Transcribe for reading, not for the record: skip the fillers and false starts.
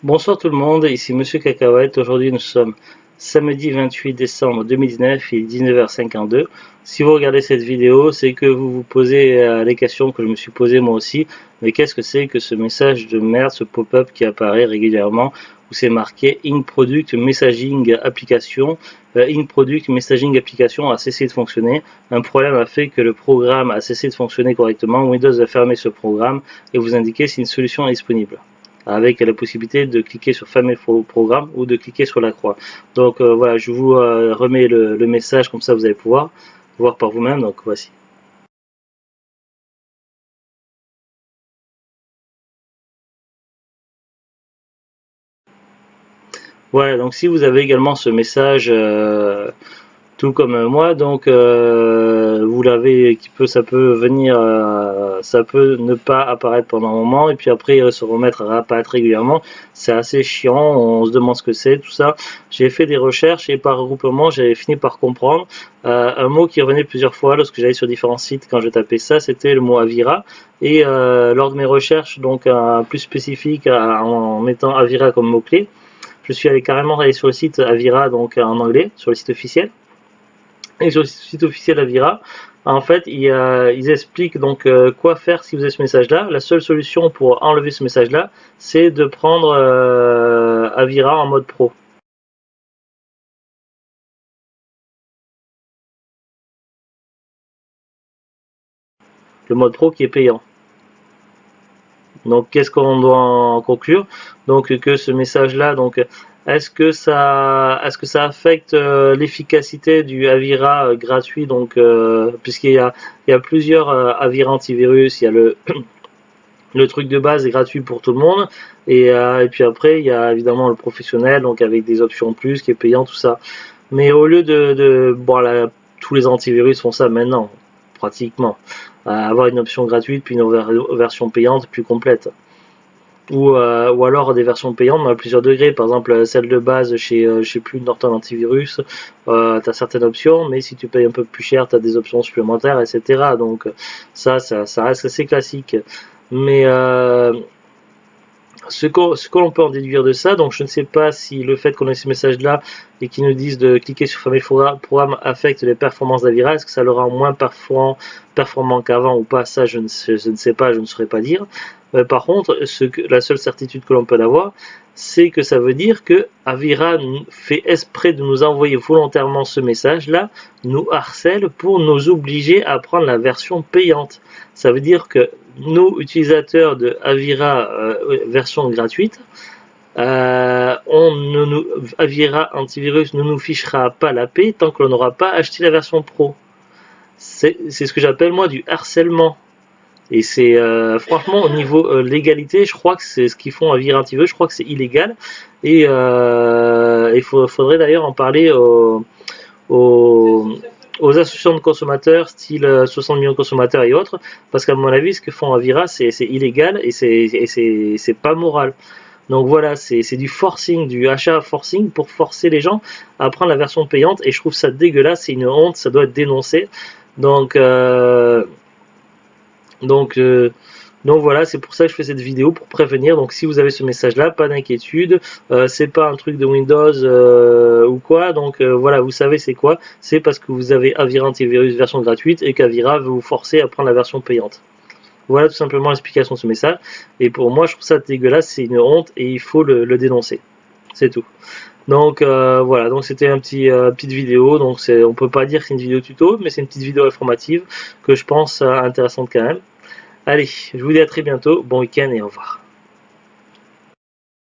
Bonsoir tout le monde, ici Monsieur Cacahuète. Aujourd'hui nous sommes samedi 28 décembre 2019, il est 19h52. Si vous regardez cette vidéo, c'est que vous vous posez les questions que je me suis posées moi aussi. Mais qu'est-ce que c'est que ce message de merde, ce pop-up qui apparaît régulièrement où c'est marqué In Product Messaging Application. In Product Messaging Application a cessé de fonctionner. Un problème a fait que le programme a cessé de fonctionner correctement. Windows a fermé ce programme et vous indiquer si une solution est disponible, avec la possibilité de cliquer sur fermer le programme ou de cliquer sur la croix. Donc voilà, je vous remets le message, comme ça vous allez pouvoir voir par vous-même. Donc voici. Voilà, donc si vous avez également ce message tout comme moi, donc vous l'avez, ça peut venir, ça peut ne pas apparaître pendant un moment et puis après se remettre à apparaître régulièrement. C'est assez chiant, on se demande ce que c'est, tout ça. J'ai fait des recherches et par regroupement j'avais fini par comprendre un mot qui revenait plusieurs fois lorsque j'allais sur différents sites. Quand je tapais ça, c'était le mot Avira, et lors de mes recherches donc plus spécifiques en mettant Avira comme mot clé, je suis allé carrément aller sur le site Avira, donc en anglais, sur le site officiel. Et sur le site officiel Avira, en fait, ils expliquent donc quoi faire si vous avez ce message-là. La seule solution pour enlever ce message-là, c'est de prendre Avira en mode pro. Le mode pro qui est payant. Donc, qu'est-ce qu'on doit en conclure? Donc, que ce message-là, donc, est-ce que ça affecte l'efficacité du Avira gratuit? Donc, puisqu'il y a plusieurs Avira antivirus, il y a le truc de base est gratuit pour tout le monde, et puis après il y a évidemment le professionnel, donc avec des options plus, qui est payant, tout ça. Mais au lieu bon là, tous les antivirus font ça maintenant, pratiquement. Avoir une option gratuite puis une version payante plus complète. Ou alors des versions payantes à plusieurs degrés. Par exemple, celle de base chez, je sais plus, Norton Antivirus, tu as certaines options, mais si tu payes un peu plus cher, tu as des options supplémentaires, etc. Donc ça reste assez classique. Mais ce que l'on peut en déduire de ça, donc je ne sais pas si le fait qu'on ait ces messages-là et qu'ils nous disent de cliquer sur fermer le programme affecte les performances d'Avira. Est-ce que ça le rend moins performant qu'avant ou pas? Ça, je ne sais pas, je ne saurais pas dire. Par contre, la seule certitude que l'on peut avoir, c'est que ça veut dire que Avira fait exprès de nous envoyer volontairement ce message-là, nous harcèle pour nous obliger à prendre la version payante. Ça veut dire que nous, utilisateurs de Avira version gratuite, Avira Antivirus ne nous fichera pas la paix tant que l'on n'aura pas acheté la version pro. C'est ce que j'appelle moi du harcèlement. Et c'est franchement au niveau légalité, je crois que c'est ce qu'ils font Avira Antivirus, je crois que c'est illégal. Et il faudrait d'ailleurs en parler aux associations de consommateurs, style 60 millions de consommateurs et autres, parce qu'à mon avis, ce que font Avira, c'est illégal et c'est pas moral. Donc voilà, c'est du forcing, du achat forcing pour forcer les gens à prendre la version payante, et je trouve ça dégueulasse, c'est une honte, ça doit être dénoncé. Donc voilà, c'est pour ça que je fais cette vidéo, pour prévenir. Donc si vous avez ce message là, pas d'inquiétude, c'est pas un truc de Windows ou quoi. Donc voilà, vous savez c'est quoi, c'est parce que vous avez Avira Antivirus version gratuite et qu'Avira veut vous forcer à prendre la version payante. Voilà tout simplement l'explication de ce message, et pour moi je trouve ça dégueulasse, c'est une honte et il faut le dénoncer, c'est tout. Donc voilà, donc c'était petite vidéo, donc on peut pas dire que c'est une vidéo tuto, mais c'est une petite vidéo informative que je pense intéressante quand même. Allez, je vous dis à très bientôt, bon week-end et au revoir.